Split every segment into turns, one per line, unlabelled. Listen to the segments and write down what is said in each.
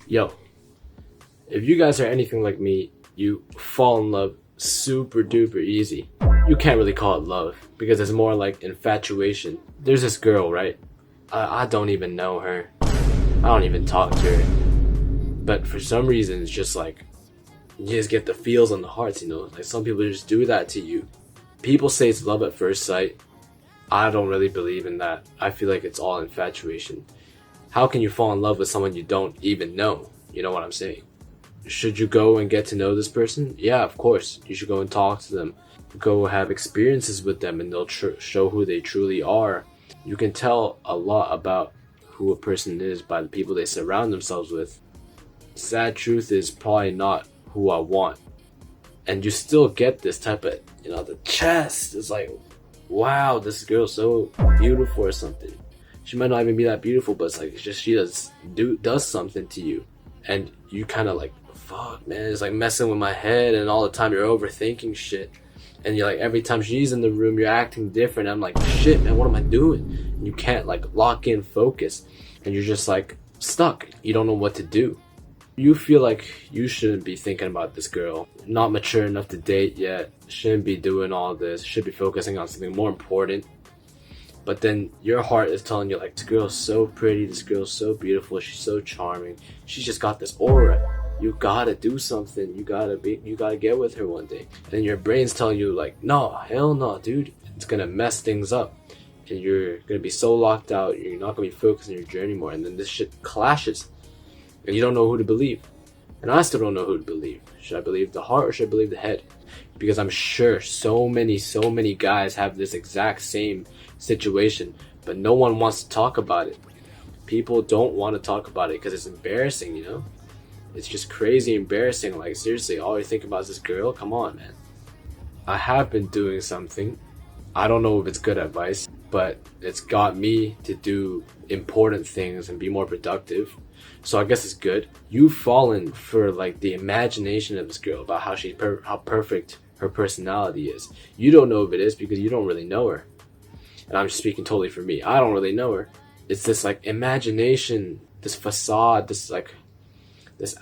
Yo, if you guys are anything like me, you fall in love super duper easy. You can't really call it love because it's more like infatuation. There's this girl, right? I don't even know her. I don't even talk to her. But for some reason, it's just like, you just get the feels on the hearts, you know? Like some people just do that to you. People say it's love at first sight. I don't really believe in that. I feel like it's all infatuation. How can you fall in love with someone you don't even know? You know what I'm saying? Should you go and get to know this person? Yeah, of course. You should go and talk to them. Go have experiences with them and they'll show who they truly are. You can tell a lot about who a person is by the people they surround themselves with. Sad truth is probably not who I want. And you still get this type of, the chest is like, wow, this girl's so beautiful or something. She might not even be that beautiful, but it's like, it's just she does something to you. And you kind of like, fuck, man, it's like messing with my head, and all the time you're overthinking shit. And you're like, every time she's in the room, you're acting different. I'm like, shit, man, what am I doing? And you can't like lock in focus. And you're just like stuck. You don't know what to do. You feel like you shouldn't be thinking about this girl. Not mature enough to date yet. Shouldn't be doing all this. Should be focusing on something more important. But then your heart is telling you like, this girl's so pretty. This girl's so beautiful. She's so charming. She's just got this aura. You gotta do something. You gotta get with her one day. And your brain's telling you like, no, hell no, dude. It's gonna mess things up. And you're gonna be so locked out. You're not gonna be focused on your journey more. And then this shit clashes. And you don't know who to believe. And I still don't know who to believe. Should I believe the heart or should I believe the head? Because I'm sure so many guys have this exact same situation, but no one wants to talk about it. People don't want to talk about it because it's embarrassing, you know? It's just crazy embarrassing. Like, seriously, all you think about is this girl? Come on, man. I have been doing something. I don't know if it's good advice, but it's got me to do important things and be more productive. So I guess it's good. You've fallen for like the imagination of this girl about how how perfect her personality is. You don't know if it is because you don't really know her. And I'm just speaking totally for me. I don't really know her. It's this like imagination, this facade, this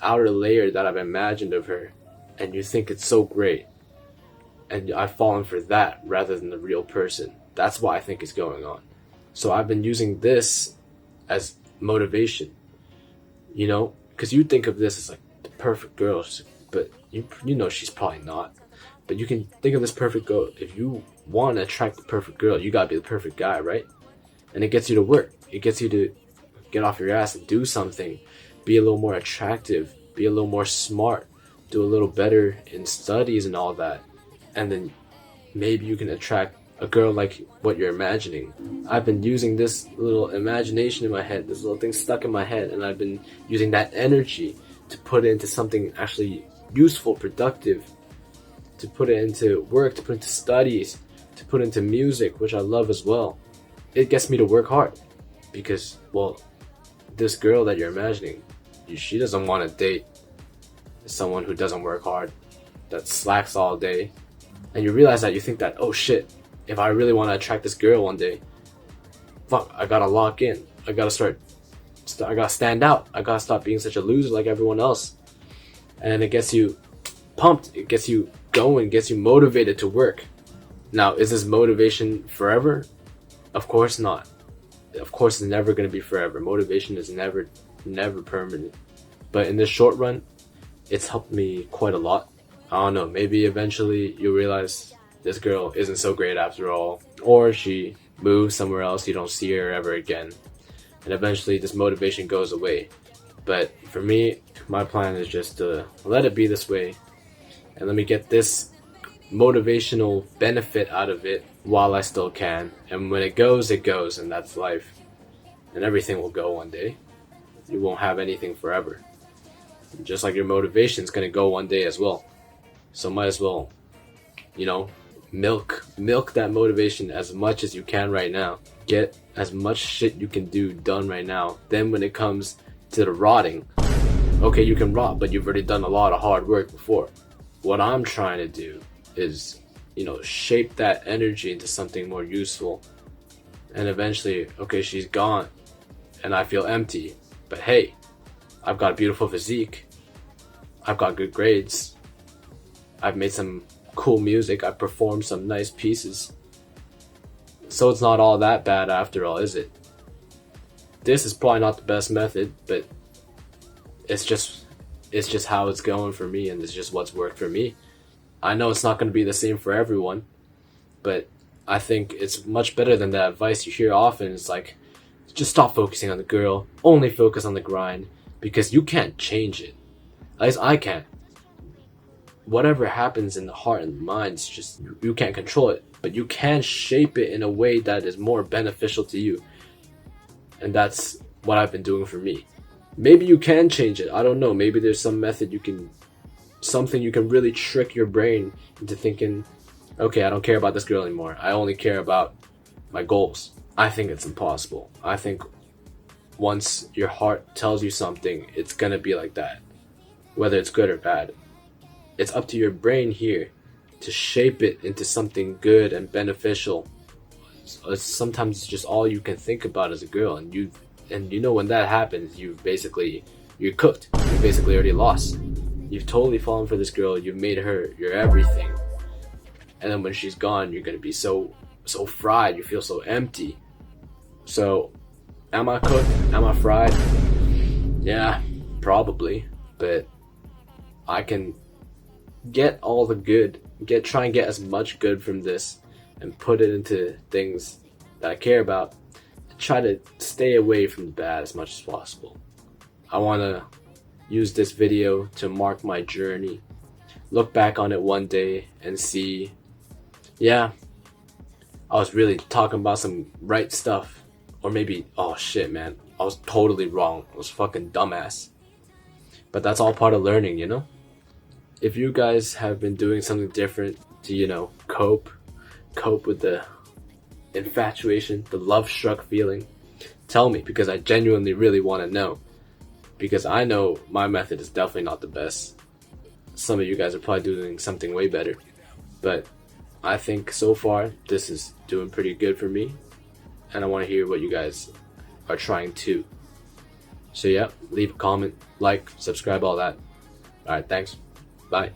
outer layer that I've imagined of her. And you think it's so great. And I've fallen for that rather than the real person. That's what I think is going on. So I've been using this as motivation. You know, because you think of this as like the perfect girl, but you know she's probably not. But you can think of this perfect girl. If you want to attract the perfect girl, you gotta be the perfect guy, right? And it gets you to work. It gets you to get off your ass and do something. Be a little more attractive. Be a little more smart. Do a little better in studies and all that. And then maybe you can attract a girl like what you're imagining. I've been using this little imagination in my head, this little thing stuck in my head, and I've been using that energy to put it into something actually useful, productive, to put it into work, to put into studies, to put into music, which I love as well. It gets me to work hard because, well, this girl that you're imagining, she doesn't want to date someone who doesn't work hard, that slacks all day. And you realize that, you think that, oh shit, if I really want to attract this girl one day, fuck, I gotta lock in. I gotta stand out. I gotta stop being such a loser like everyone else. And it gets you pumped. It gets you going, gets you motivated to work. Now, is this motivation forever? Of course not. Of course it's never going to be forever. Motivation is never permanent. But in the short run, it's helped me quite a lot. I don't know, maybe eventually you'll realize this girl isn't so great after all, or she moves somewhere else, you don't see her ever again, and eventually this motivation goes away. But for me, my plan is just to let it be this way, and let me get this motivational benefit out of it while I still can. And when it goes, and that's life. And everything will go one day. You won't have anything forever. Just like your motivation is going to go one day as well. So might as well, milk that motivation as much as you can right now. Get as much shit you can do done right now. Then when it comes to the rotting, okay, you can rot, but you've already done a lot of hard work before. What I'm trying to do is, shape that energy into something more useful. And eventually, okay, she's gone and I feel empty, but hey, I've got a beautiful physique. I've got good grades. I've made some cool music. I've performed some nice pieces. So it's not all that bad after all, is it? This is probably not the best method, but it's just how it's going for me, and it's just what's worked for me. I know it's not going to be the same for everyone, but I think it's much better than the advice you hear often. It's like, just stop focusing on the girl, only focus on the grind, because you can't change it. At least I can't. Whatever happens in the heart and the mind, it's just, you can't control it, but you can shape it in a way that is more beneficial to you. And that's what I've been doing for me. Maybe you can change it. I don't know. Maybe there's some method something you can really trick your brain into thinking, okay, I don't care about this girl anymore. I only care about my goals. I think it's impossible. I think once your heart tells you something, it's gonna be like that. Whether it's good or bad. It's up to your brain here to shape it into something good and beneficial. Sometimes it's just all you can think about as a girl, and you know when that happens, you're cooked. You basically already lost. You've totally fallen for this girl. You've made her your everything, and then when she's gone, you're gonna be so fried. You feel so empty. So, am I cooked? Am I fried? Yeah, probably. But I can get all the good. Try and get as much good from this, and put it into things that I care about. Try to stay away from the bad as much as possible. I want to use this video to mark my journey. Look back on it one day and see, yeah, I was really talking about some right stuff. Or maybe, oh shit, man, I was totally wrong. I was fucking dumbass. But that's all part of learning, you know? If you guys have been doing something different to, cope with the infatuation, the love-struck feeling, tell me, because I genuinely really want to know. Because I know my method is definitely not the best. Some of you guys are probably doing something way better. But I think so far, this is doing pretty good for me. And I want to hear what you guys are trying to. So yeah, leave a comment, like, subscribe, all that. Alright, thanks. Bye.